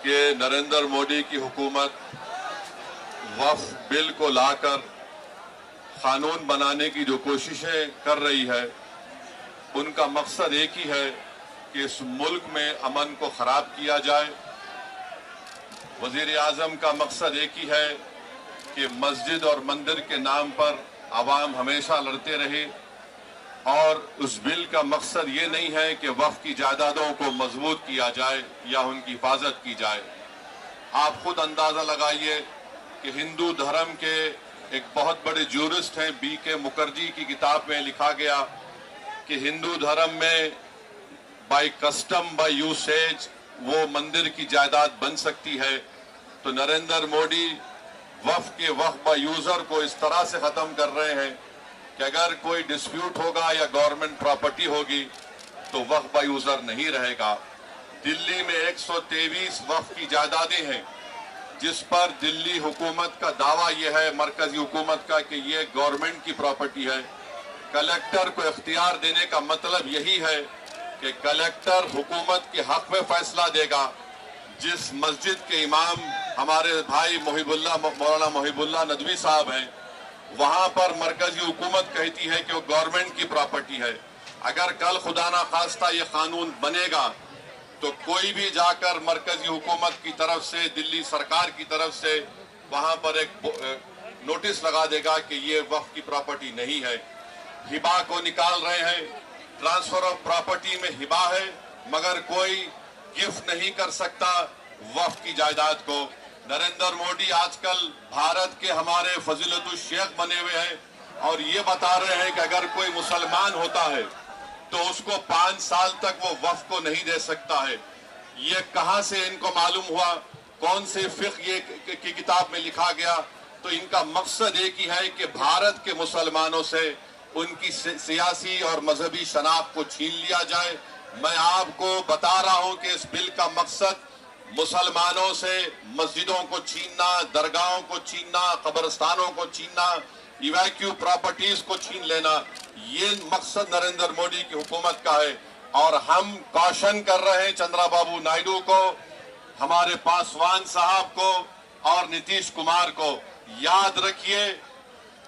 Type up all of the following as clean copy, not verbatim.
کہ نریندر مودی کی حکومت وقف بل کو لا کر قانون بنانے کی جو کوششیں کر رہی ہے ان کا مقصد ایک ہی ہے کہ اس ملک میں امن کو خراب کیا جائے۔ وزیر اعظم کا مقصد ایک ہی ہے کہ مسجد اور مندر کے نام پر عوام ہمیشہ لڑتے رہے، اور اس بل کا مقصد یہ نہیں ہے کہ وقف کی جائیدادوں کو مضبوط کیا جائے یا ان کی حفاظت کی جائے۔ آپ خود اندازہ لگائیے کہ ہندو دھرم کے ایک بہت بڑے جورسٹ ہیں بی کے مکھرجی کی کتاب میں لکھا گیا کہ ہندو دھرم میں بائی کسٹم بائی یوسیج وہ مندر کی جائیداد بن سکتی ہے، تو نریندر مودی وقف کے وقف بائی یوزر کو اس طرح سے ختم کر رہے ہیں کہ اگر کوئی ڈسپیوٹ ہوگا یا گورنمنٹ پراپرٹی ہوگی تو وقف بائی یوزر نہیں رہے گا۔ دلی میں 123 وقف کی جائیدادیں ہیں جس پر دلی حکومت کا دعویٰ یہ ہے، مرکزی حکومت کا، کہ یہ گورنمنٹ کی پراپرٹی ہے۔ کلیکٹر کو اختیار دینے کا مطلب یہی ہے کہ کلیکٹر حکومت کے حق میں فیصلہ دے گا۔ جس مسجد کے امام ہمارے بھائی مولانا محب اللہ ندوی صاحب ہیں، وہاں پر مرکزی حکومت کہتی ہے کہ وہ گورنمنٹ کی پراپرٹی ہے۔ اگر کل خدا نہ خواستہ یہ قانون بنے گا تو کوئی بھی جا کر مرکزی حکومت کی طرف سے، دلی سرکار کی طرف سے وہاں پر ایک نوٹس لگا دے گا کہ یہ وقف کی پراپرٹی نہیں ہے۔ ہبہ کو نکال رہے ہیں، ٹرانسفر آف پراپرٹی میں ہبہ ہے مگر کوئی گفٹ نہیں کر سکتا وقف کی جائیداد کو۔ نریندر مودی آج کل بھارت کے ہمارے فضیلت الشیخ بنے ہوئے ہیں اور یہ بتا رہے ہیں کہ اگر کوئی مسلمان ہوتا ہے تو اس کو 5 سال تک وہ وقف کو نہیں دے سکتا ہے۔ یہ کہاں سے ان کو معلوم ہوا؟ کون سے فقہ کی کتاب میں لکھا گیا؟ تو ان کا مقصد ایک ہی ہے کہ بھارت کے مسلمانوں سے ان کی سیاسی اور مذہبی شناخت کو چھین لیا جائے۔ میں آپ کو بتا رہا ہوں کہ اس بل کا مقصد مسلمانوں سے مسجدوں کو چھیننا، درگاہوں کو چھیننا، قبرستانوں کو چھیننا، ایویکیو پراپرٹیز کو چھین لینا، یہ مقصد نریندر مودی کی حکومت کا ہے۔ اور ہم کوشن کر رہے ہیں چندرا بابو نائیڈو کو، ہمارے پاسوان صاحب کو اور نتیش کمار کو، یاد رکھیے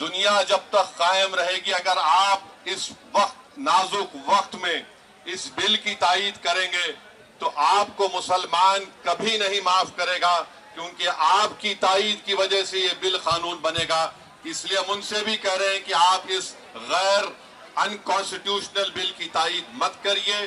دنیا جب تک قائم رہے گی، اگر آپ اس وقت نازک وقت میں اس بل کی تائید کریں گے تو آپ کو مسلمان کبھی نہیں معاف کرے گا، کیونکہ آپ کی تائید کی وجہ سے یہ بل قانون بنے گا۔ اس لیے ہم ان سے بھی کہہ رہے ہیں کہ آپ اس غیر انکانسٹیٹیوشنل بل کی تائید مت کریے۔